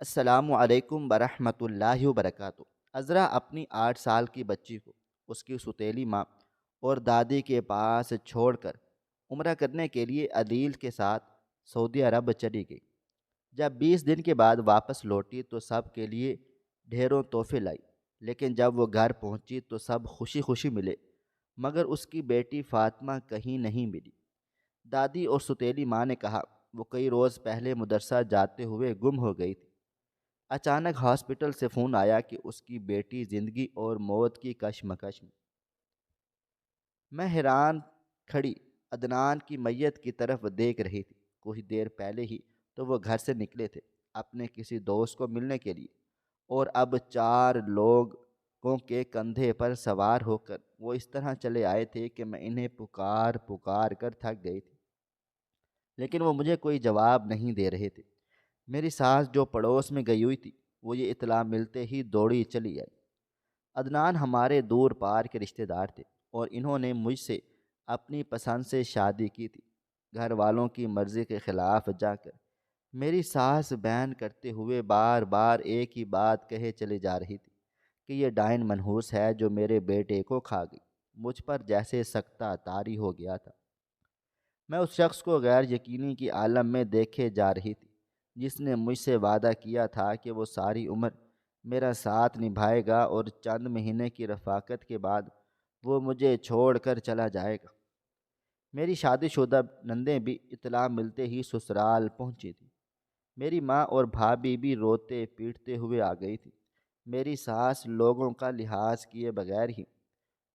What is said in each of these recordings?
السلام علیکم ورحمۃ اللہ وبرکاتہ۔ عذرا اپنی 8 سال کی بچی کو اس کی ستیلی ماں اور دادی کے پاس چھوڑ کر عمرہ کرنے کے لیے عدیل کے ساتھ سعودی عرب چلی گئی۔ جب 20 دن کے بعد واپس لوٹی تو سب کے لیے ڈھیروں تحفے لائی، لیکن جب وہ گھر پہنچی تو سب خوشی خوشی ملے، مگر اس کی بیٹی فاطمہ کہیں نہیں ملی۔ دادی اور ستیلی ماں نے کہا وہ کئی روز پہلے مدرسہ جاتے ہوئے گم ہو گئی تھی۔ اچانک ہاسپٹل سے فون آیا کہ اس کی بیٹی زندگی اور موت کی کشمکش میں۔ میں حیران کھڑی عدنان کی میت کی طرف دیکھ رہی تھی۔ کچھ دیر پہلے ہی تو وہ گھر سے نکلے تھے اپنے کسی دوست کو ملنے کے لیے، اور اب 4 لوگوں کے کندھے پر سوار ہو کر وہ اس طرح چلے آئے تھے کہ میں انہیں پکار پکار کر تھک گئی تھی، لیکن وہ مجھے کوئی جواب نہیں دے رہے تھے۔ میری ساس جو پڑوس میں گئی ہوئی تھی وہ یہ اطلاع ملتے ہی دوڑی چلی آئی۔ عدنان ہمارے دور پار کے رشتہ دار تھے اور انہوں نے مجھ سے اپنی پسند سے شادی کی تھی، گھر والوں کی مرضی کے خلاف جا کر۔ میری ساس بیان کرتے ہوئے بار بار ایک ہی بات کہے چلی جا رہی تھی کہ یہ ڈائن منحوس ہے جو میرے بیٹے کو کھا گئی۔ مجھ پر جیسے سکتہ طاری ہو گیا تھا۔ میں اس شخص کو غیر یقینی کی عالم میں دیکھے جا رہی تھی جس نے مجھ سے وعدہ کیا تھا کہ وہ ساری عمر میرا ساتھ نبھائے گا اور چند مہینے کی رفاقت کے بعد وہ مجھے چھوڑ کر چلا جائے گا۔ میری شادی شدہ نندیں بھی اطلاع ملتے ہی سسرال پہنچی تھی۔ میری ماں اور بھابھی بھی روتے پیٹتے ہوئے آ گئی تھی۔ میری ساس لوگوں کا لحاظ کیے بغیر ہی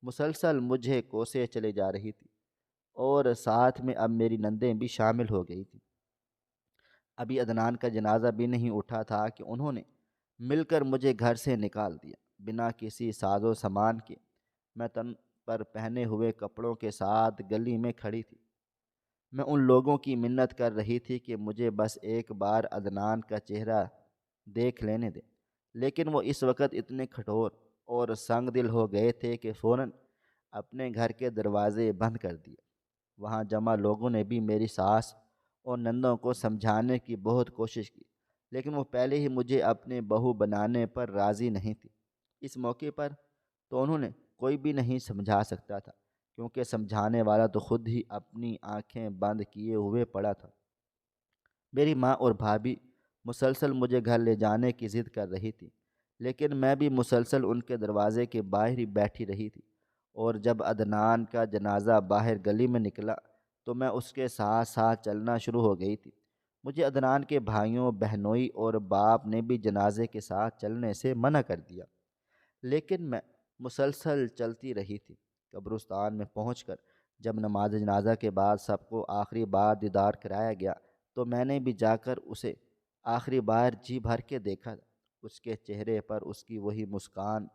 مسلسل مجھے کوسے چلے جا رہی تھی، اور ساتھ میں اب میری نندیں بھی شامل ہو گئی تھیں۔ ابھی عدنان کا جنازہ بھی نہیں اٹھا تھا کہ انہوں نے مل کر مجھے گھر سے نکال دیا، بنا کسی ساز و سامان کے۔ میں تن پر پہنے ہوئے کپڑوں کے ساتھ گلی میں کھڑی تھی۔ میں ان لوگوں کی منت کر رہی تھی کہ مجھے بس ایک بار عدنان کا چہرہ دیکھ لینے دیں، لیکن وہ اس وقت اتنے کھٹور اور سنگ دل ہو گئے تھے کہ فوراً اپنے گھر کے دروازے بند کر دیے۔ وہاں جمع لوگوں نے بھی میری ساس اور نندوں کو سمجھانے کی بہت کوشش کی، لیکن وہ پہلے ہی مجھے اپنے بہو بنانے پر راضی نہیں تھی۔ اس موقع پر تو انہوں نے کوئی بھی نہیں سمجھا سکتا تھا، کیونکہ سمجھانے والا تو خود ہی اپنی آنکھیں بند کیے ہوئے پڑا تھا۔ میری ماں اور بھابھی مسلسل مجھے گھر لے جانے کی ضد کر رہی تھی، لیکن میں بھی مسلسل ان کے دروازے کے باہر ہی بیٹھی رہی تھی، اور جب عدنان کا جنازہ باہر گلی میں نکلا تو میں اس کے ساتھ ساتھ چلنا شروع ہو گئی تھی۔ مجھے عدنان کے بھائیوں بہنوئی اور باپ نے بھی جنازے کے ساتھ چلنے سے منع کر دیا، لیکن میں مسلسل چلتی رہی تھی۔ قبرستان میں پہنچ کر جب نماز جنازہ کے بعد سب کو آخری بار دیدار کرایا گیا تو میں نے بھی جا کر اسے آخری بار جی بھر کے دیکھا۔ اس کے چہرے پر اس کی وہی مسکان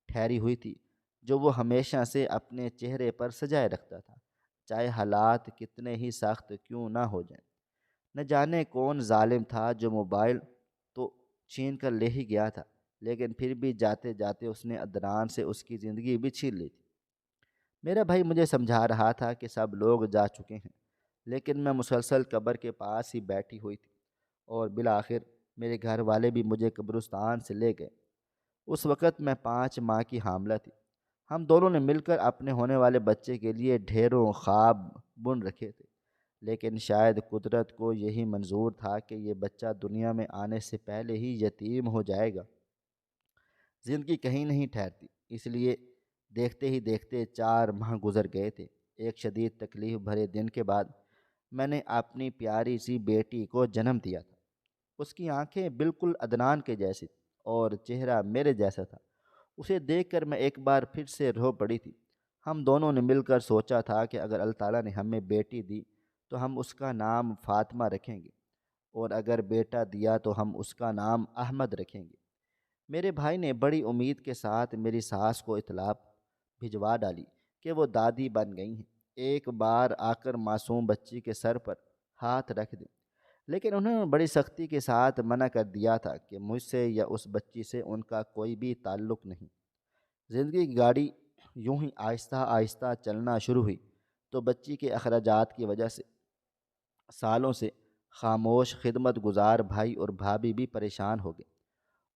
ٹھہری ہوئی تھی جو وہ ہمیشہ سے اپنے چہرے پر سجائے رکھتا تھا، چاہے حالات کتنے ہی سخت کیوں نہ ہو جائیں۔ نہ جانے کون ظالم تھا جو موبائل تو چھین کر لے ہی گیا تھا، لیکن پھر بھی جاتے جاتے اس نے عدنان سے اس کی زندگی بھی چھین لی تھی۔ میرا بھائی مجھے سمجھا رہا تھا کہ سب لوگ جا چکے ہیں، لیکن میں مسلسل قبر کے پاس ہی بیٹھی ہوئی تھی، اور بالآخر میرے گھر والے بھی مجھے قبرستان سے لے گئے۔ اس وقت میں 5 ماہ کی حاملہ تھی۔ ہم دونوں نے مل کر اپنے ہونے والے بچے کے لیے ڈھیروں خواب بن رکھے تھے، لیکن شاید قدرت کو یہی منظور تھا کہ یہ بچہ دنیا میں آنے سے پہلے ہی یتیم ہو جائے گا۔ زندگی کہیں نہیں ٹھہرتی، اس لیے دیکھتے ہی دیکھتے 4 ماہ گزر گئے تھے۔ ایک شدید تکلیف بھرے دن کے بعد میں نے اپنی پیاری سی بیٹی کو جنم دیا تھا۔ اس کی آنکھیں بالکل عدنان کے جیسی تھیں اور چہرہ میرے جیسا تھا۔ اسے دیکھ کر میں ایک بار پھر سے رو پڑی تھی۔ ہم دونوں نے مل کر سوچا تھا کہ اگر اللہ تعالیٰ نے ہمیں بیٹی دی تو ہم اس کا نام فاطمہ رکھیں گے، اور اگر بیٹا دیا تو ہم اس کا نام احمد رکھیں گے۔ میرے بھائی نے بڑی امید کے ساتھ میری ساس کو اطلاع بھجوا ڈالی کہ وہ دادی بن گئی ہیں، ایک بار آ کر معصوم بچی کے سر پر ہاتھ رکھ دیں، لیکن انہوں نے بڑی سختی کے ساتھ منع کر دیا تھا کہ مجھ سے یا اس بچی سے ان کا کوئی بھی تعلق نہیں۔ زندگی کی گاڑی یوں ہی آہستہ آہستہ چلنا شروع ہوئی تو بچی کے اخراجات کی وجہ سے سالوں سے خاموش خدمت گزار بھائی اور بھابھی بھی پریشان ہو گئے۔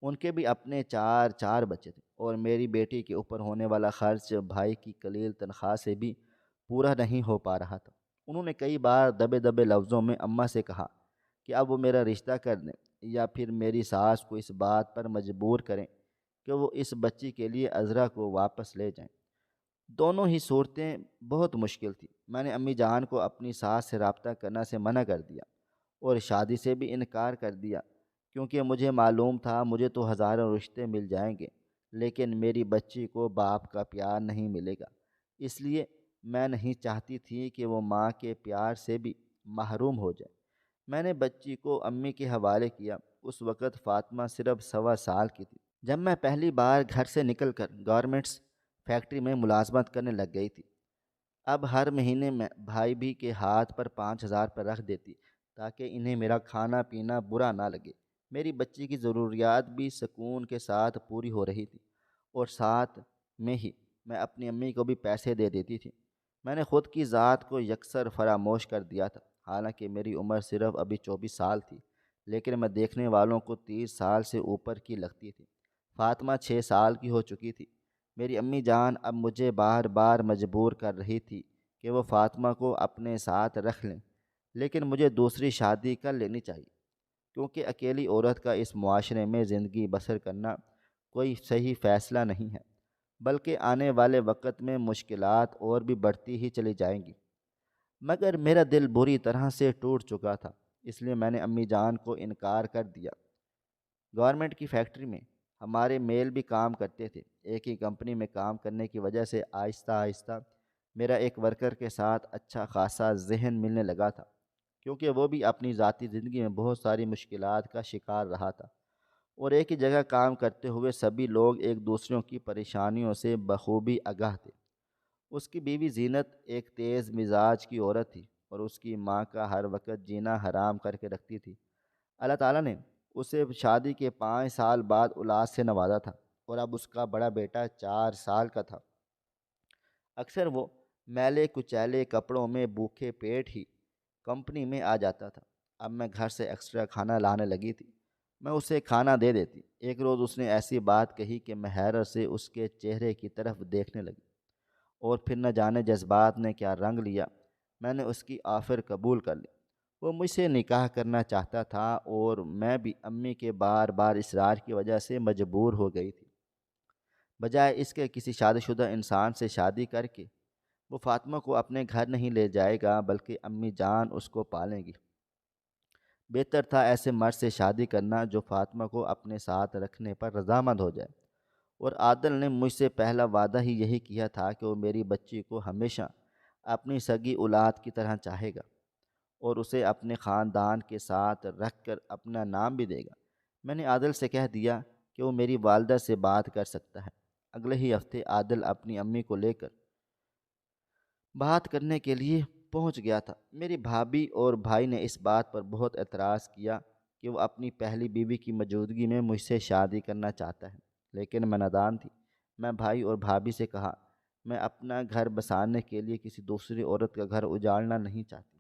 ان کے بھی اپنے چار چار بچے تھے اور میری بیٹی کے اوپر ہونے والا خرچ بھائی کی قلیل تنخواہ سے بھی پورا نہیں ہو پا رہا تھا۔ انہوں نے کئی بار دبے دبے لفظوں میں اماں سے کہا کہ اب وہ میرا رشتہ کر دیں یا پھر میری ساس کو اس بات پر مجبور کریں کہ وہ اس بچی کے لیے عذرا کو واپس لے جائیں۔ دونوں ہی صورتیں بہت مشکل تھیں۔ میں نے امی جان کو اپنی ساس سے رابطہ کرنا سے منع کر دیا اور شادی سے بھی انکار کر دیا، کیونکہ مجھے معلوم تھا مجھے تو ہزاروں رشتے مل جائیں گے لیکن میری بچی کو باپ کا پیار نہیں ملے گا۔ اس لیے میں نہیں چاہتی تھی کہ وہ ماں کے پیار سے بھی محروم ہو جائے۔ میں نے بچی کو امی کے حوالے کیا۔ اس وقت فاطمہ صرف 1.25 سال کی تھی جب میں پہلی بار گھر سے نکل کر گارمنٹس فیکٹری میں ملازمت کرنے لگ گئی تھی۔ اب ہر مہینے میں بھائی بھی کے ہاتھ پر 5,000 پر رکھ دیتی تاکہ انہیں میرا کھانا پینا برا نہ لگے۔ میری بچی کی ضروریات بھی سکون کے ساتھ پوری ہو رہی تھی اور ساتھ میں ہی میں اپنی امی کو بھی پیسے دے دیتی تھی۔ میں نے خود کی ذات کو یکسر فراموش کر دیا تھا۔ حالانکہ میری عمر صرف ابھی 24 سال تھی لیکن میں دیکھنے والوں کو 30 سال سے اوپر کی لگتی تھی۔ فاطمہ 6 سال کی ہو چکی تھی۔ میری امی جان اب مجھے بار بار مجبور کر رہی تھی کہ وہ فاطمہ کو اپنے ساتھ رکھ لیں، لیکن مجھے دوسری شادی کر لینی چاہیے، کیونکہ اکیلی عورت کا اس معاشرے میں زندگی بسر کرنا کوئی صحیح فیصلہ نہیں ہے، بلکہ آنے والے وقت میں مشکلات اور بھی بڑھتی ہی چلی جائیں گی۔ مگر میرا دل بری طرح سے ٹوٹ چکا تھا، اس لیے میں نے امی جان کو انکار کر دیا۔ گورنمنٹ کی فیکٹری میں ہمارے میل بھی کام کرتے تھے۔ ایک ہی کمپنی میں کام کرنے کی وجہ سے آہستہ آہستہ میرا ایک ورکر کے ساتھ اچھا خاصا ذہن ملنے لگا تھا، کیونکہ وہ بھی اپنی ذاتی زندگی میں بہت ساری مشکلات کا شکار رہا تھا اور ایک ہی جگہ کام کرتے ہوئے سبھی لوگ ایک دوسروں کی پریشانیوں سے بخوبی آگاہ تھے۔ اس کی بیوی زینت ایک تیز مزاج کی عورت تھی اور اس کی ماں کا ہر وقت جینا حرام کر کے رکھتی تھی۔ اللہ تعالیٰ نے اسے شادی کے 5 سال بعد اولاد سے نوازا تھا اور اب اس کا بڑا بیٹا 4 سال کا تھا۔ اکثر وہ میلے کچیلے کپڑوں میں بھوکے پیٹ ہی کمپنی میں آ جاتا تھا۔ اب میں گھر سے ایکسٹرا کھانا لانے لگی تھی، میں اسے کھانا دے دیتی۔ ایک روز اس نے ایسی بات کہی کہ میں حیرت سے اس کے چہرے کی طرف دیکھنے لگی اور پھر نہ جانے جذبات نے کیا رنگ لیا، میں نے اس کی آفر قبول کر لی۔ وہ مجھ سے نکاح کرنا چاہتا تھا اور میں بھی امی کے بار بار اصرار کی وجہ سے مجبور ہو گئی تھی۔ بجائے اس کے کسی شادی شدہ انسان سے شادی کر کے وہ فاطمہ کو اپنے گھر نہیں لے جائے گا بلکہ امی جان اس کو پالیں گی۔ بہتر تھا ایسے مرد سے شادی کرنا جو فاطمہ کو اپنے ساتھ رکھنے پر رضامند ہو جائے، اور عادل نے مجھ سے پہلا وعدہ ہی یہی کیا تھا کہ وہ میری بچی کو ہمیشہ اپنی سگی اولاد کی طرح چاہے گا اور اسے اپنے خاندان کے ساتھ رکھ کر اپنا نام بھی دے گا۔ میں نے عادل سے کہہ دیا کہ وہ میری والدہ سے بات کر سکتا ہے۔ اگلے ہی ہفتے عادل اپنی امی کو لے کر بات کرنے کے لیے پہنچ گیا تھا۔ میری بھابھی اور بھائی نے اس بات پر بہت اعتراض کیا کہ وہ اپنی پہلی بیوی کی موجودگی میں مجھ سے شادی کرنا چاہتا ہے، لیکن میں نادان تھی۔ میں بھائی اور بھابھی سے کہا، میں اپنا گھر بسانے کے لیے کسی دوسری عورت کا گھر اجاڑنا نہیں چاہتی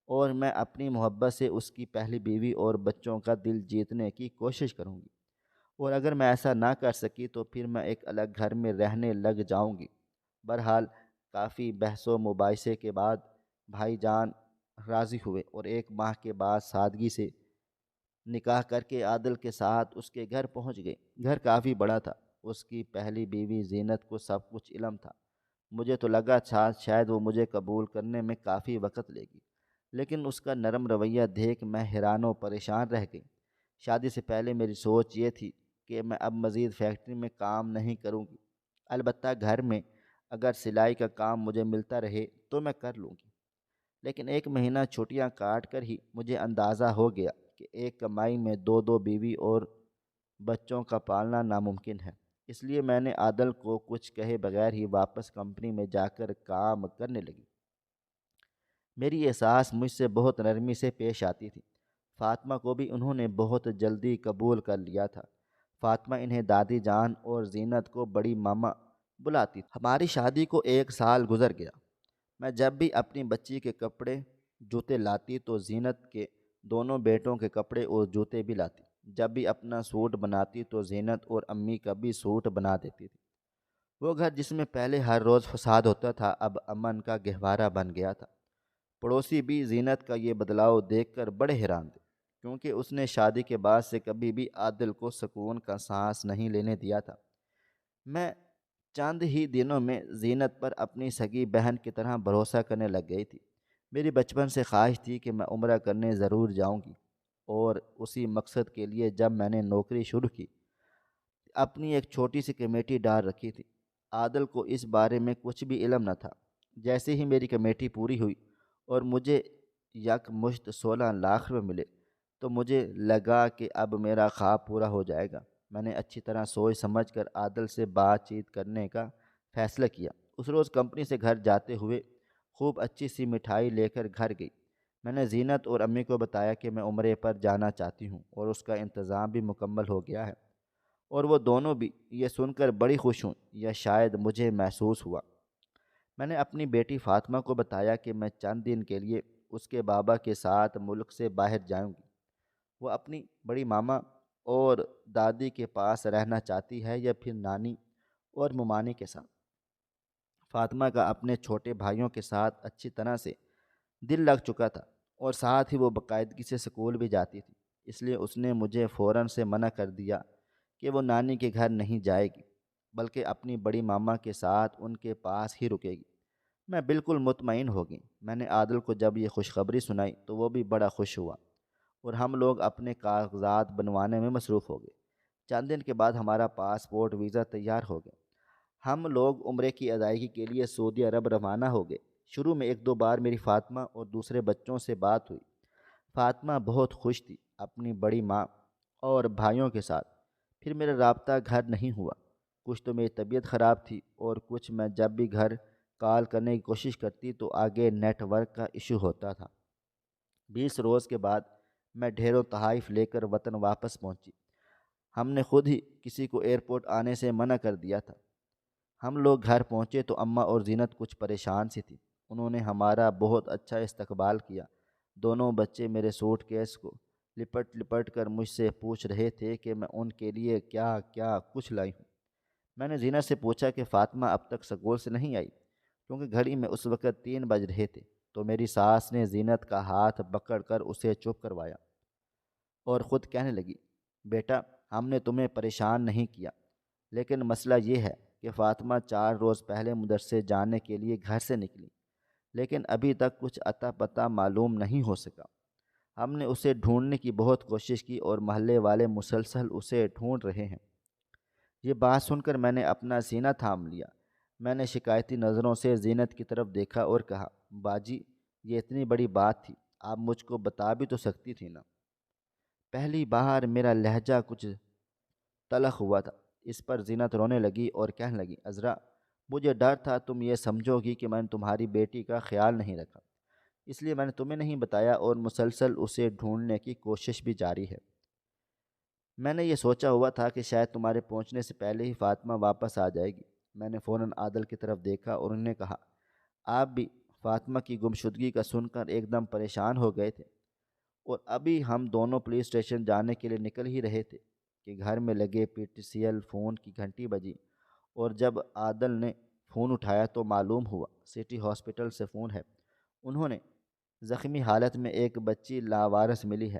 اور میں اپنی محبت سے اس کی پہلی بیوی اور بچوں کا دل جیتنے کی کوشش کروں گی، اور اگر میں ایسا نہ کر سکی تو پھر میں ایک الگ گھر میں رہنے لگ جاؤں گی۔ بہرحال کافی بحث و مباحثے کے بعد بھائی جان راضی ہوئے اور 1 ماہ کے بعد سادگی سے نکاح کر کے عادل کے ساتھ اس کے گھر پہنچ گئے۔ گھر کافی بڑا تھا۔ اس کی پہلی بیوی زینت کو سب کچھ علم تھا۔ مجھے تو لگا تھا شاید وہ مجھے قبول کرنے میں کافی وقت لے گی، لیکن اس کا نرم رویہ دیکھ میں حیران و پریشان رہ گئی۔ شادی سے پہلے میری سوچ یہ تھی کہ میں اب مزید فیکٹری میں کام نہیں کروں گی، البتہ گھر میں اگر سلائی کا کام مجھے ملتا رہے تو میں کر لوں گی۔ لیکن 1 مہینہ چھٹیاں کاٹ کر ہی مجھے اندازہ ہو گیا کہ ایک کمائی میں دو بیوی اور بچوں کا پالنا ناممکن ہے۔ اس لیے میں نے عادل کو کچھ کہے بغیر ہی واپس کمپنی میں جا کر کام کرنے لگی۔ میری یہ ساس مجھ سے بہت نرمی سے پیش آتی تھی۔ فاطمہ کو بھی انہوں نے بہت جلدی قبول کر لیا تھا۔ فاطمہ انہیں دادی جان اور زینت کو بڑی ماما بلاتی تھی۔ ہماری شادی کو 1 سال گزر گیا۔ میں جب بھی اپنی بچی کے کپڑے جوتے لاتی تو زینت کے دونوں بیٹوں کے کپڑے اور جوتے بھی لاتی۔ جب بھی اپنا سوٹ بناتی تو زینت اور امی کا بھی سوٹ بنا دیتی تھی۔ وہ گھر جس میں پہلے ہر روز فساد ہوتا تھا اب امن کا گہوارہ بن گیا تھا۔ پڑوسی بھی زینت کا یہ بدلاؤ دیکھ کر بڑے حیران تھے، کیونکہ اس نے شادی کے بعد سے کبھی بھی عادل کو سکون کا سانس نہیں لینے دیا تھا۔ میں چند ہی دنوں میں زینت پر اپنی سگی بہن کی طرح بھروسہ کرنے لگ گئی تھی۔ میری بچپن سے خواہش تھی کہ میں عمرہ کرنے ضرور جاؤں گی، اور اسی مقصد کے لیے جب میں نے نوکری شروع کی، اپنی ایک چھوٹی سی کمیٹی ڈال رکھی تھی۔ عادل کو اس بارے میں کچھ بھی علم نہ تھا۔ جیسے ہی میری کمیٹی پوری ہوئی اور مجھے یک مشت 16 لاکھ روپے ملے تو مجھے لگا کہ اب میرا خواب پورا ہو جائے گا۔ میں نے اچھی طرح سوچ سمجھ کر عادل سے بات چیت کرنے کا فیصلہ کیا۔ اس روز کمپنی سے گھر جاتے ہوئے خوب اچھی سی مٹھائی لے کر گھر گئی۔ میں نے زینت اور امی کو بتایا کہ میں عمرے پر جانا چاہتی ہوں اور اس کا انتظام بھی مکمل ہو گیا ہے، اور وہ دونوں بھی یہ سن کر بڑی خوش ہوں، یا شاید مجھے محسوس ہوا۔ میں نے اپنی بیٹی فاطمہ کو بتایا کہ میں چند دن کے لیے اس کے بابا کے ساتھ ملک سے باہر جاؤں گی۔ وہ اپنی بڑی ماما اور دادی کے پاس رہنا چاہتی ہے، یا پھر نانی اور ممانی کے ساتھ۔ فاطمہ کا اپنے چھوٹے بھائیوں کے ساتھ اچھی طرح سے دل لگ چکا تھا، اور ساتھ ہی وہ باقاعدگی سے اسکول بھی جاتی تھی، اس لیے اس نے مجھے فوراً سے منع کر دیا کہ وہ نانی کے گھر نہیں جائے گی، بلکہ اپنی بڑی ماما کے ساتھ ان کے پاس ہی رکے گی۔ میں بالکل مطمئن ہو گئی۔ میں نے عادل کو جب یہ خوشخبری سنائی تو وہ بھی بڑا خوش ہوا، اور ہم لوگ اپنے کاغذات بنوانے میں مصروف ہو گئے۔ چند دن کے بعد ہمارا پاسپورٹ ویزا تیار ہو گیا۔ ہم لوگ عمرے کی ادائیگی کے لیے سعودی عرب روانہ ہو گئے۔ شروع میں ایک دو بار میری فاطمہ اور دوسرے بچوں سے بات ہوئی۔ فاطمہ بہت خوش تھی اپنی بڑی ماں اور بھائیوں کے ساتھ۔ پھر میرا رابطہ گھر نہیں ہوا۔ کچھ تو میری طبیعت خراب تھی، اور کچھ میں جب بھی گھر کال کرنے کی کوشش کرتی تو آگے نیٹ ورک کا ایشو ہوتا تھا۔ 20 روز کے بعد میں ڈھیروں تحائف لے کر وطن واپس پہنچی۔ ہم نے خود ہی کسی کو ایئرپورٹ آنے سے منع کر دیا تھا۔ ہم لوگ گھر پہنچے تو اماں اور زینت کچھ پریشان سی تھی۔ انہوں نے ہمارا بہت اچھا استقبال کیا۔ دونوں بچے میرے سوٹ کیس کو لپٹ لپٹ کر مجھ سے پوچھ رہے تھے کہ میں ان کے لیے کیا کیا کچھ لائی ہوں۔ میں نے زینت سے پوچھا کہ فاطمہ اب تک سکول سے نہیں آئی، کیونکہ گھڑی میں اس وقت 3 بج رہے تھے، تو میری ساس نے زینت کا ہاتھ پکڑ کر اسے چپ کروایا اور خود کہنے لگی، بیٹا ہم نے تمہیں پریشان نہیں کیا، لیکن مسئلہ یہ ہے کہ فاطمہ 4 روز پہلے مدرسے جانے کے لیے گھر سے نکلی، لیکن ابھی تک کچھ اتا پتہ معلوم نہیں ہو سکا۔ ہم نے اسے ڈھونڈنے کی بہت کوشش کی، اور محلے والے مسلسل اسے ڈھونڈ رہے ہیں۔ یہ بات سن کر میں نے اپنا سینہ تھام لیا۔ میں نے شکایتی نظروں سے زینت کی طرف دیکھا اور کہا، باجی یہ اتنی بڑی بات تھی، آپ مجھ کو بتا بھی تو سکتی تھی نا۔ پہلی بار میرا لہجہ کچھ تلخ ہوا تھا۔ اس پر زینت رونے لگی اور کہنے لگی، عذرا مجھے ڈر تھا تم یہ سمجھو گی کہ میں نے تمہاری بیٹی کا خیال نہیں رکھا، اس لیے میں نے تمہیں نہیں بتایا، اور مسلسل اسے ڈھونڈنے کی کوشش بھی جاری ہے۔ میں نے یہ سوچا ہوا تھا کہ شاید تمہارے پہنچنے سے پہلے ہی فاطمہ واپس آ جائے گی۔ میں نے فوراً عادل کی طرف دیکھا اور انہوں نے کہا، آپ بھی فاطمہ کی گمشدگی کا سن کر ایک دم پریشان ہو گئے تھے، اور ابھی ہم دونوں پولیس اسٹیشن جانے کے لیے نکل ہی رہے تھے کہ گھر میں لگے PTCL فون کی گھنٹی بجی، اور جب عادل نے فون اٹھایا تو معلوم ہوا سٹی ہاسپٹل سے فون ہے۔ انہوں نے زخمی حالت میں ایک بچی لاوارث ملی ہے،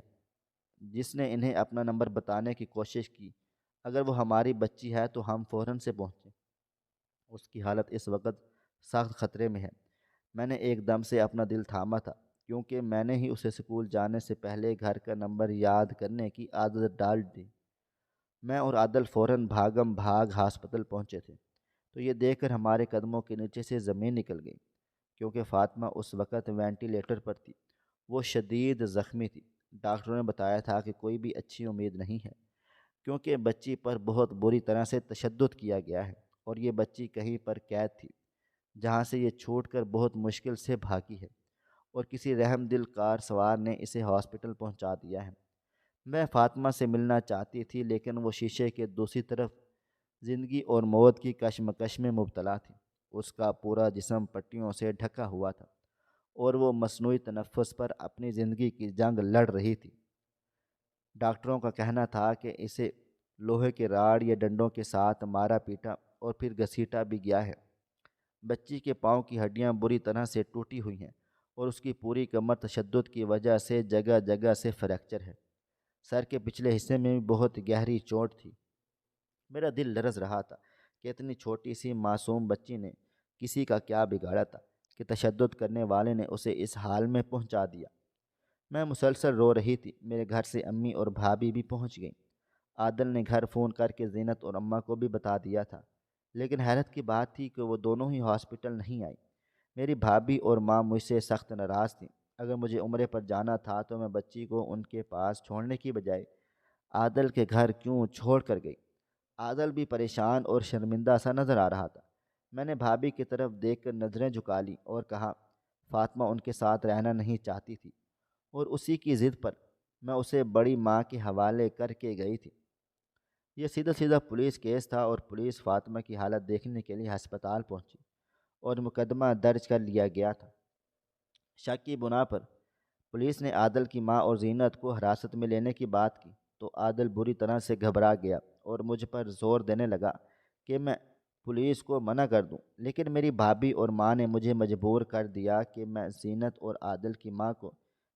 جس نے انہیں اپنا نمبر بتانے کی کوشش کی۔ اگر وہ ہماری بچی ہے تو ہم فوراً سے پہنچیں، اس کی حالت اس وقت سخت خطرے میں ہے۔ میں نے ایک دم سے اپنا دل تھاما تھا، کیونکہ میں نے ہی اسے اسکول جانے سے پہلے گھر کا نمبر یاد کرنے کی عادت ڈال دی۔ میں اور عادل فوراً بھاگم بھاگ ہاسپتل پہنچے تھے، تو یہ دیکھ کر ہمارے قدموں کے نیچے سے زمین نکل گئی، کیونکہ فاطمہ اس وقت وینٹیلیٹر پر تھی۔ وہ شدید زخمی تھی۔ ڈاکٹروں نے بتایا تھا کہ کوئی بھی اچھی امید نہیں ہے، کیونکہ بچی پر بہت بری طرح سے تشدد کیا گیا ہے، اور یہ بچی کہیں پر قید تھی، جہاں سے یہ چھوٹ کر بہت مشکل سے بھاگی ہے، اور کسی رحم دل کار سوار نے اسے ہاسپٹل پہنچا دیا ہے۔ میں فاطمہ سے ملنا چاہتی تھی، لیکن وہ شیشے کے دوسری طرف زندگی اور موت کی کشمکش میں مبتلا تھی۔ اس کا پورا جسم پٹیوں سے ڈھکا ہوا تھا، اور وہ مصنوعی تنفس پر اپنی زندگی کی جنگ لڑ رہی تھی۔ ڈاکٹروں کا کہنا تھا کہ اسے لوہے کے راڑ یا ڈنڈوں کے ساتھ مارا پیٹا اور پھر گھسیٹا بھی گیا ہے۔ بچی کے پاؤں کی ہڈیاں بری طرح سے ٹوٹی ہوئی ہیں اور اس کی پوری کمر تشدد کی وجہ سے جگہ جگہ سے فریکچر ہے۔ سر کے پچھلے حصے میں بھی بہت گہری چوٹ تھی۔ میرا دل لرز رہا تھا کہ اتنی چھوٹی سی معصوم بچی نے کسی کا کیا بگاڑا تھا کہ تشدد کرنے والے نے اسے اس حال میں پہنچا دیا۔ میں مسلسل رو رہی تھی۔ میرے گھر سے امی اور بھابھی بھی پہنچ گئیں۔ عادل نے گھر فون کر کے زینت اور اماں کو بھی بتا دیا تھا، لیکن حیرت کی بات تھی کہ وہ دونوں ہی ہاسپٹل نہیں آئی۔ میری بھابھی اور ماں مجھ سے سخت ناراض تھیں۔ اگر مجھے عمرے پر جانا تھا تو میں بچی کو ان کے پاس چھوڑنے کی بجائے عادل کے گھر کیوں چھوڑ کر گئی؟ عادل بھی پریشان اور شرمندہ سا نظر آ رہا تھا۔ میں نے بھابھی کی طرف دیکھ کر نظریں جھکا لیں اور کہا، فاطمہ ان کے ساتھ رہنا نہیں چاہتی تھی اور اسی کی ضد پر میں اسے بڑی ماں کے حوالے کر کے گئی تھی۔ یہ سیدھا سیدھا پولیس کیس تھا اور پولیس فاطمہ کی حالت دیکھنے کے لیے ہسپتال پہنچی اور مقدمہ درج کر لیا گیا تھا۔ شک کی بنا پر پولیس نے عادل کی ماں اور زینت کو حراست میں لینے کی بات کی تو عادل بری طرح سے گھبرا گیا اور مجھ پر زور دینے لگا کہ میں پولیس کو منع کر دوں، لیکن میری بھابھی اور ماں نے مجھے مجبور کر دیا کہ میں زینت اور عادل کی ماں کو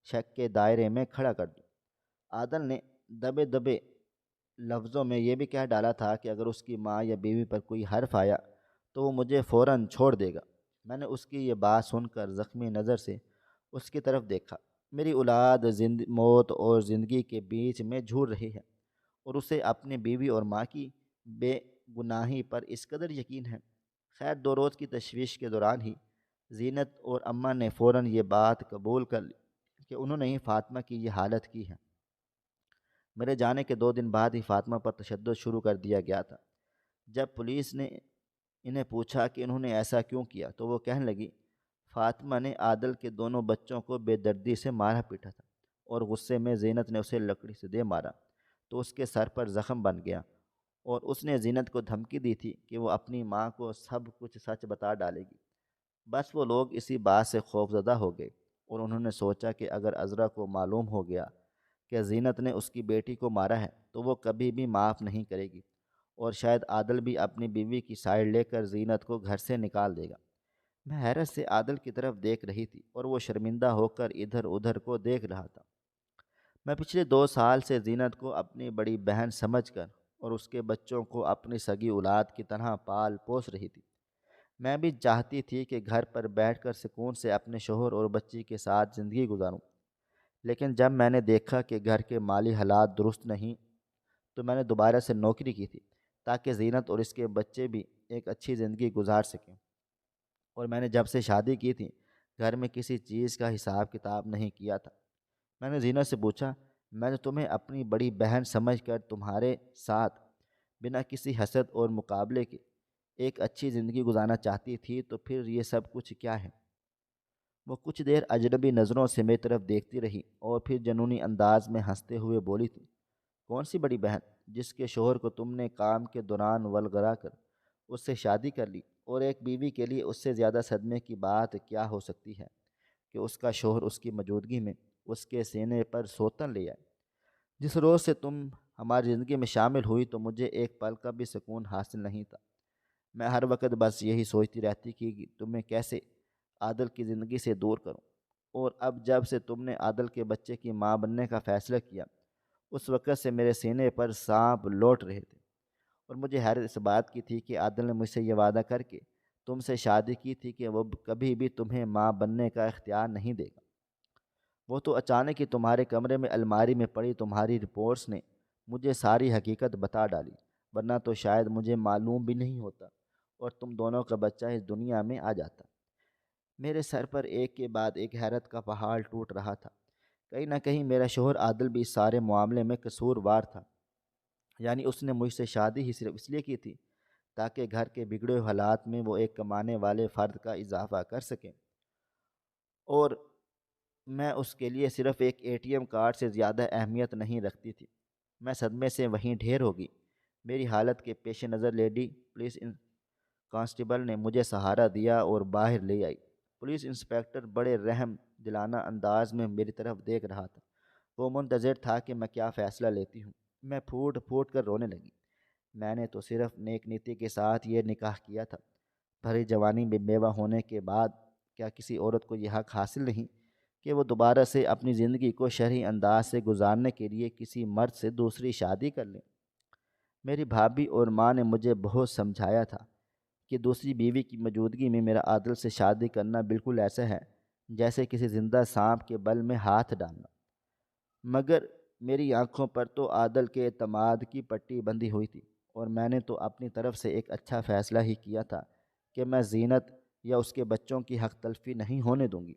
شک کے دائرے میں کھڑا کر دوں۔ عادل نے دبے دبے لفظوں میں یہ بھی کہہ ڈالا تھا کہ اگر اس کی ماں یا بیوی پر کوئی حرف آیا تو وہ مجھے فوراً چھوڑ دے گا۔ میں نے اس کی یہ بات سن کر زخمی نظر سے اس کی طرف دیکھا۔ میری اولاد موت اور زندگی کے بیچ میں جھول رہی ہے اور اسے اپنی بیوی اور ماں کی بے گناہی پر اس قدر یقین ہے۔ خیر 2 روز کی تشویش کے دوران ہی زینت اور اماں نے فوراً یہ بات قبول کر لی کہ انہوں نے ہی فاطمہ کی یہ حالت کی ہے۔ میرے جانے کے 2 دن بعد ہی فاطمہ پر تشدد شروع کر دیا گیا تھا۔ جب پولیس نے انہیں پوچھا کہ انہوں نے ایسا کیوں کیا تو وہ کہنے لگی، فاطمہ نے عادل کے دونوں بچوں کو بے دردی سے مارا پیٹا تھا اور غصے میں زینت نے اسے لکڑی سے دے مارا تو اس کے سر پر زخم بن گیا، اور اس نے زینت کو دھمکی دی تھی کہ وہ اپنی ماں کو سب کچھ سچ بتا ڈالے گی۔ بس وہ لوگ اسی بات سے خوفزدہ ہو گئے اور انہوں نے سوچا کہ اگر عذرا کو معلوم ہو گیا کہ زینت نے اس کی بیٹی کو مارا ہے تو وہ کبھی بھی معاف نہیں کرے گی، اور شاید عادل بھی اپنی بیوی کی سائڈ لے کر زینت کو گھر سے نکال دے گا۔ میں حیرت سے عادل کی طرف دیکھ رہی تھی اور وہ شرمندہ ہو کر ادھر ادھر کو دیکھ رہا تھا۔ میں پچھلے 2 سال سے زینت کو اپنی بڑی بہن سمجھ کر اور اس کے بچوں کو اپنی سگی اولاد کی طرح پال پوس رہی تھی۔ میں بھی چاہتی تھی کہ گھر پر بیٹھ کر سکون سے اپنے شوہر اور بچی کے ساتھ زندگی گزاروں، لیکن جب میں نے دیکھا کہ گھر کے مالی حالات درست نہیں تو میں نے دوبارہ سے نوکری کی تھی تاکہ زینت اور اس کے بچے بھی ایک اچھی زندگی گزار سکیں۔ اور میں نے جب سے شادی کی تھی گھر میں کسی چیز کا حساب کتاب نہیں کیا تھا۔ میں نے زینت سے پوچھا، میں نے تمہیں اپنی بڑی بہن سمجھ کر تمہارے ساتھ بنا کسی حسد اور مقابلے کے ایک اچھی زندگی گزارنا چاہتی تھی، تو پھر یہ سب کچھ کیا ہے؟ وہ کچھ دیر اجنبی نظروں سے میری طرف دیکھتی رہی اور پھر جنونی انداز میں ہنستے ہوئے بولی تھی، کون سی بڑی بہن؟ جس کے شوہر کو تم نے کام کے دوران ولگرا کر اس سے شادی کر لی، اور ایک بیوی کے لیے اس سے زیادہ صدمے کی بات کیا ہو سکتی ہے کہ اس کا شوہر اس کی موجودگی میں اس کے سینے پر سوتن لے آئے۔ جس روز سے تم ہماری زندگی میں شامل ہوئی تو مجھے ایک پل کا بھی سکون حاصل نہیں تھا۔ میں ہر وقت بس یہی سوچتی رہتی کہ تمہیں کیسے عادل کی زندگی سے دور کروں، اور اب جب سے تم نے عادل کے بچے کی ماں بننے کا فیصلہ کیا اس وقت سے میرے سینے پر سانپ لوٹ رہے تھے، اور مجھے حیرت اس بات کی تھی کہ عادل نے مجھ سے یہ وعدہ کر کے تم سے شادی کی تھی کہ وہ کبھی بھی تمہیں ماں بننے کا اختیار نہیں دے گا۔ وہ تو اچانک ہی تمہارے کمرے میں الماری میں پڑی تمہاری رپورٹس نے مجھے ساری حقیقت بتا ڈالی، ورنہ تو شاید مجھے معلوم بھی نہیں ہوتا اور تم دونوں کا بچہ اس دنیا میں آ جاتا۔ میرے سر پر ایک کے بعد ایک حیرت کا پہاڑ ٹوٹ رہا تھا۔ کہیں نہ کہیں میرا شوہر عادل بھی اس سارے معاملے میں قصوروار تھا، یعنی اس نے مجھ سے شادی ہی صرف اس لیے کی تھی تاکہ گھر کے بگڑے ہوئے حالات میں وہ ایک کمانے والے فرد کا اضافہ کر سکیں، اور میں اس کے لیے صرف ایک اے ٹی ایم کارڈ سے زیادہ اہمیت نہیں رکھتی تھی۔ میں صدمے سے وہیں ڈھیر ہو گئی۔ میری حالت کے پیش نظر لیڈی پولیس کانسٹیبل نے مجھے سہارا دیا اور باہر لے آئی۔ پولیس انسپکٹر بڑے رحم دلانہ انداز میں میری طرف دیکھ رہا تھا۔ وہ منتظر تھا کہ میں کیا فیصلہ لیتی ہوں۔ میں پھوٹ پھوٹ کر رونے لگی۔ میں نے تو صرف نیک نیتی کے ساتھ یہ نکاح کیا تھا۔ بھری جوانی میں بیوہ ہونے کے بعد کیا کسی عورت کو یہ حق حاصل نہیں کہ وہ دوبارہ سے اپنی زندگی کو شرعی انداز سے گزارنے کے لیے کسی مرد سے دوسری شادی کر لیں؟ میری بھابھی اور ماں نے مجھے بہت سمجھایا تھا کہ دوسری بیوی کی موجودگی میں میرا عادل سے شادی کرنا بالکل ایسا ہے جیسے کسی زندہ سانپ کے بل میں ہاتھ ڈالنا، مگر میری آنکھوں پر تو عادل کے اعتماد کی پٹی بندھی ہوئی تھی، اور میں نے تو اپنی طرف سے ایک اچھا فیصلہ ہی کیا تھا کہ میں زینت یا اس کے بچوں کی حق تلفی نہیں ہونے دوں گی۔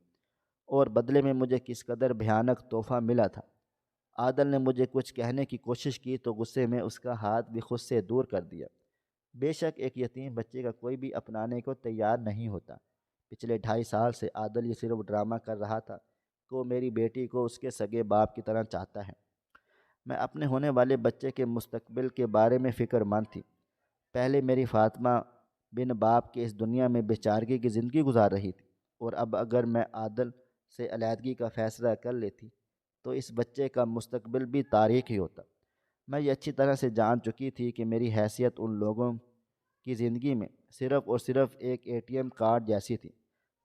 اور بدلے میں مجھے کس قدر بھیانک تحفہ ملا تھا۔ عادل نے مجھے کچھ کہنے کی کوشش کی تو غصے میں اس کا ہاتھ بھی خود سے دور کر دیا۔ بے شک ایک یتیم بچے کا کوئی بھی اپنانے کو تیار نہیں ہوتا۔ پچھلے 2.5 سال سے عادل یہ صرف ڈرامہ کر رہا تھا کہ وہ میری بیٹی کو اس کے سگے باپ کی طرح چاہتا ہے۔ میں اپنے ہونے والے بچے کے مستقبل کے بارے میں فکر مند تھی۔ پہلے میری فاطمہ بن باپ کے اس دنیا میں بیچارگی کی زندگی گزار رہی تھی، اور اب اگر میں عادل سے علیحدگی کا فیصلہ کر لیتی تو اس بچے کا مستقبل بھی تاریک ہی ہوتا۔ میں یہ اچھی طرح سے جان چکی تھی کہ میری حیثیت ان لوگوں کی زندگی میں صرف اور صرف ایک ATM کارڈ جیسی تھی۔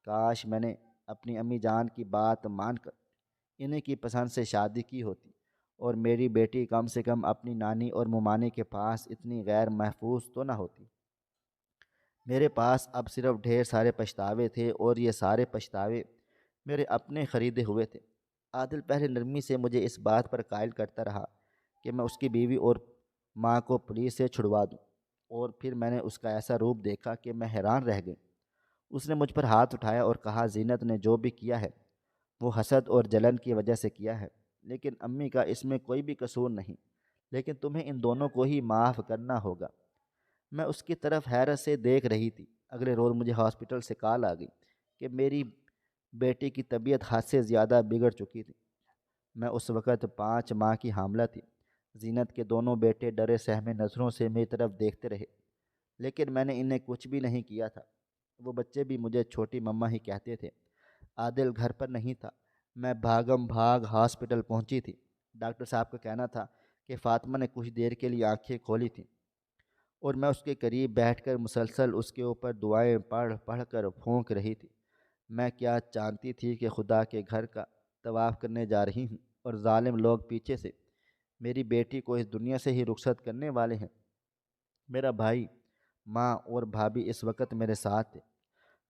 کاش میں نے اپنی امی جان کی بات مان کر انہیں کی پسند سے شادی کی ہوتی، اور میری بیٹی کم سے کم اپنی نانی اور ممانی کے پاس اتنی غیر محفوظ تو نہ ہوتی۔ میرے پاس اب صرف ڈھیر سارے پچھتاوے تھے، اور یہ سارے پچھتاوے میرے اپنے خریدے ہوئے تھے۔ عادل پہلے نرمی سے مجھے اس بات پر قائل کرتا رہا کہ میں اس کی بیوی اور ماں کو پولیس سے چھڑوا دوں، اور پھر میں نے اس کا ایسا روپ دیکھا کہ میں حیران رہ گئی۔ اس نے مجھ پر ہاتھ اٹھایا اور کہا، زینت نے جو بھی کیا ہے وہ حسد اور جلن کی وجہ سے کیا ہے، لیکن امی کا اس میں کوئی بھی قصور نہیں، لیکن تمہیں ان دونوں کو ہی معاف کرنا ہوگا۔ میں اس کی طرف حیرت سے دیکھ رہی تھی۔ اگلے روز مجھے ہاسپٹل سے کال آ گئی کہ میری بیٹی کی طبیعت حد سے زیادہ بگڑ چکی تھی۔ میں اس وقت 5 ماہ کی حاملہ تھی۔ زینت کے دونوں بیٹے ڈرے سہمے نظروں سے میری طرف دیکھتے رہے، لیکن میں نے انہیں کچھ بھی نہیں کیا تھا۔ وہ بچے بھی مجھے چھوٹی مما ہی کہتے تھے۔ عادل گھر پر نہیں تھا۔ میں بھاگم بھاگ ہاسپٹل پہنچی تھی۔ ڈاکٹر صاحب کا کہنا تھا کہ فاطمہ نے کچھ دیر کے لیے آنکھیں کھولی تھیں، اور میں اس کے قریب بیٹھ کر مسلسل اس کے اوپر دعائیں پڑھ پڑھ کر پھونک رہی تھی۔ میں کیا جانتی تھی کہ خدا کے گھر کا طواف کرنے جا رہی ہوں، اور ظالم لوگ پیچھے سے میری بیٹی کو اس دنیا سے ہی رخصت کرنے والے ہیں۔ میرا بھائی، ماں اور بھابھی اس وقت میرے ساتھ تھے۔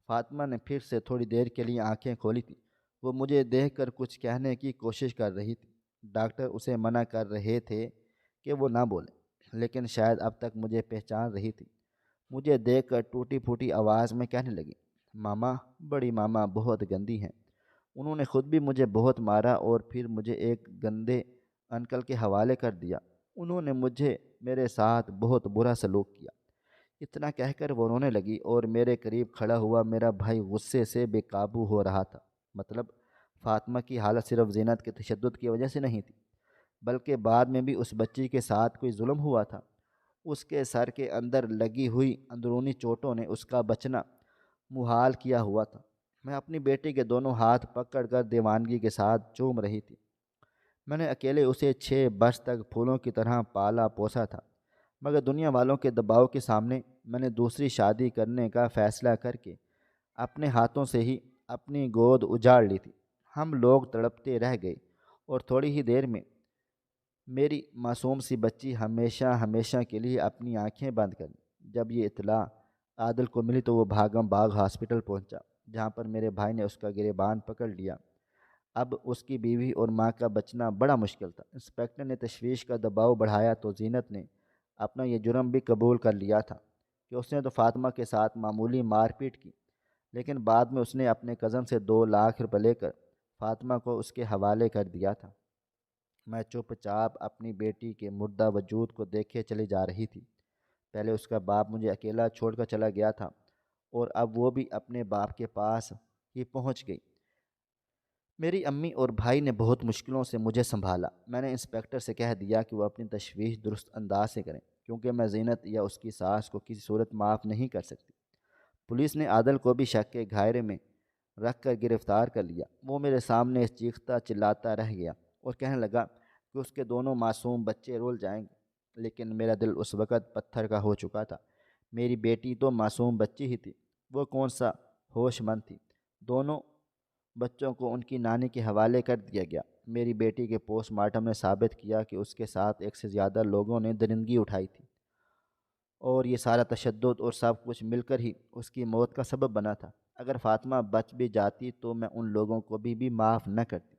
فاطمہ نے پھر سے تھوڑی دیر کے لیے آنکھیں کھولی تھیں۔ وہ مجھے دیکھ کر کچھ کہنے کی کوشش کر رہی تھی۔ ڈاکٹر اسے منع کر رہے تھے کہ وہ نہ بولے، لیکن شاید اب تک مجھے پہچان رہی تھی۔ مجھے دیکھ کر ٹوٹی پھوٹی آواز میں کہنے لگی، ماما، بڑی ماما بہت گندی ہیں۔ انہوں نے خود بھی مجھے بہت مارا اور پھر مجھے ایک گندے انکل کے حوالے کر دیا۔ انہوں نے میرے ساتھ بہت برا سلوک کیا۔ اتنا کہہ کر وہ رونے لگی، اور میرے قریب کھڑا ہوا میرا بھائی غصے سے بے قابو ہو رہا تھا۔ مطلب فاطمہ کی حالت صرف زینت کے تشدد کی وجہ سے نہیں تھی، بلکہ بعد میں بھی اس بچی کے ساتھ کوئی ظلم ہوا تھا۔ اس کے سر کے اندر لگی ہوئی اندرونی چوٹوں نے اس کا بچنا محال کیا ہوا تھا۔ میں اپنی بیٹی کے دونوں ہاتھ پکڑ کر دیوانگی کے ساتھ چوم رہی تھی۔ میں نے اکیلے اسے 6 برس تک پھولوں کی طرح پالا پوسا تھا، مگر دنیا والوں کے دباؤ کے سامنے میں نے دوسری شادی کرنے کا فیصلہ کر کے اپنے ہاتھوں سے ہی اپنی گود اجاڑ لی تھی۔ ہم لوگ تڑپتے رہ گئے، اور تھوڑی ہی دیر میں میری معصوم سی بچی ہمیشہ ہمیشہ کے لیے اپنی آنکھیں بند کر لی۔ جب یہ اطلاع عادل کو ملی تو وہ بھاگم بھاگ ہاسپٹل پہنچا، جہاں پر میرے بھائی نے اس کا گریبان پکڑ لیا۔ اب اس کی بیوی اور ماں کا بچنا بڑا مشکل تھا۔ انسپکٹر نے تشویش کا دباؤ بڑھایا تو زینت نے اپنا یہ جرم بھی قبول کر لیا تھا کہ اس نے تو فاطمہ کے ساتھ معمولی مار پیٹ کی، لیکن بعد میں اس نے اپنے کزن سے 2 لاکھ روپے لے کر فاطمہ کو اس کے حوالے کر دیا تھا۔ میں چپ چاپ اپنی بیٹی کے مردہ وجود کو دیکھے چلی جا رہی تھی۔ پہلے اس کا باپ مجھے اکیلا چھوڑ کر چلا گیا تھا، اور اب وہ بھی اپنے باپ کے پاس ہی پہنچ گئی۔ میری امی اور بھائی نے بہت مشکلوں سے مجھے سنبھالا۔ میں نے انسپکٹر سے کہہ دیا کہ وہ اپنی تشویش درست انداز سے کریں، کیونکہ میں زینت یا اس کی ساس کو کسی صورت معاف نہیں کر سکتی۔ پولیس نے عادل کو بھی شک کے گھیرے میں رکھ کر گرفتار کر لیا۔ وہ میرے سامنے چیختا چلاتا رہ گیا اور کہنے لگا کہ اس کے دونوں معصوم بچے رول جائیں گے، لیکن میرا دل اس وقت پتھر کا ہو چکا تھا۔ میری بیٹی تو معصوم بچی ہی تھی، وہ کون سا ہوش مند تھی۔ دونوں بچوں کو ان کی نانی کے حوالے کر دیا گیا۔ میری بیٹی کے پوسٹ مارٹم نے ثابت کیا کہ اس کے ساتھ ایک سے زیادہ لوگوں نے درندگی اٹھائی تھی، اور یہ سارا تشدد اور سب کچھ مل کر ہی اس کی موت کا سبب بنا تھا۔ اگر فاطمہ بچ بھی جاتی تو میں ان لوگوں کو بھی معاف نہ کرتی۔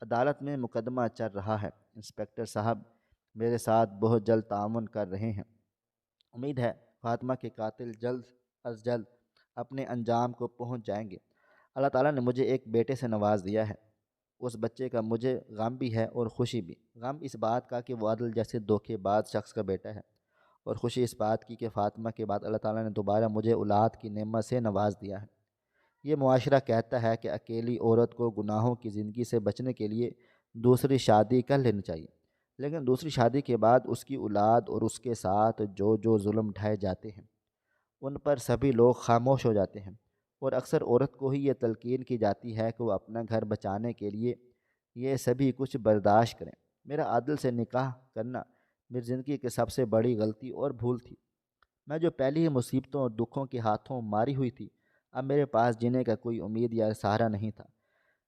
عدالت میں مقدمہ چل رہا ہے۔ انسپکٹر صاحب میرے ساتھ بہت جلد تعاون کر رہے ہیں۔ امید ہے فاطمہ کے قاتل جلد از جلد اپنے انجام کو پہنچ جائیں گے۔ اللہ تعالیٰ نے مجھے ایک بیٹے سے نواز دیا ہے۔ اس بچے کا مجھے غم بھی ہے اور خوشی بھی۔ غم اس بات کا کہ وہ عادل جیسے دھوکے باز شخص کا بیٹا ہے، اور خوشی اس بات کی کہ فاطمہ کے بعد اللہ تعالیٰ نے دوبارہ مجھے اولاد کی نعمت سے نواز دیا ہے۔ یہ معاشرہ کہتا ہے کہ اکیلی عورت کو گناہوں کی زندگی سے بچنے کے لیے دوسری شادی کر لینی چاہیے، لیکن دوسری شادی کے بعد اس کی اولاد اور اس کے ساتھ جو ظلم ڈھائے جاتے ہیں ان پر سبھی لوگ خاموش ہو جاتے ہیں، اور اکثر عورت کو ہی یہ تلقین کی جاتی ہے کہ وہ اپنا گھر بچانے کے لیے یہ سبھی کچھ برداشت کریں۔ میرا عادل سے نکاح کرنا میری زندگی کی سب سے بڑی غلطی اور بھول تھی۔ میں جو پہلی ہی مصیبتوں اور دکھوں کے ہاتھوں ماری ہوئی تھی، اب میرے پاس جینے کا کوئی امید یا سہارا نہیں تھا،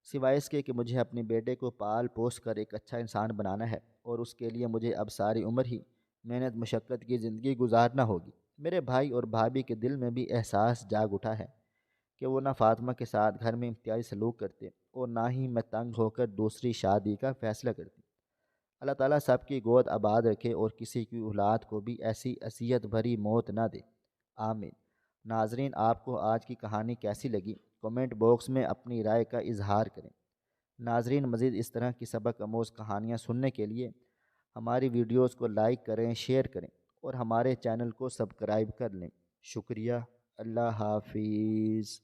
سوائے اس کے کہ مجھے اپنے بیٹے کو پال پوس کر ایک اچھا انسان بنانا ہے، اور اس کے لیے مجھے اب ساری عمر ہی محنت مشقت کی زندگی گزارنا ہوگی۔ میرے بھائی اور بھابھی کے دل میں بھی احساس جاگ اٹھا ہے کہ وہ نہ فاطمہ کے ساتھ گھر میں امتیازی سلوک کرتے اور نہ ہی میں تنگ ہو کر دوسری شادی کا فیصلہ کرتی۔ اللہ تعالیٰ سب کی گود آباد رکھے اور کسی کی اولاد کو بھی ایسی اذیت بھری موت نہ دے، آمین۔ ناظرین، آپ کو آج کی کہانی کیسی لگی؟ کمنٹ باکس میں اپنی رائے کا اظہار کریں۔ ناظرین، مزید اس طرح کی سبق آموز کہانیاں سننے کے لیے ہماری ویڈیوز کو لائک کریں، شیئر کریں اور ہمارے چینل کو سبسکرائب کر لیں۔ شکریہ۔ اللہ حافظ۔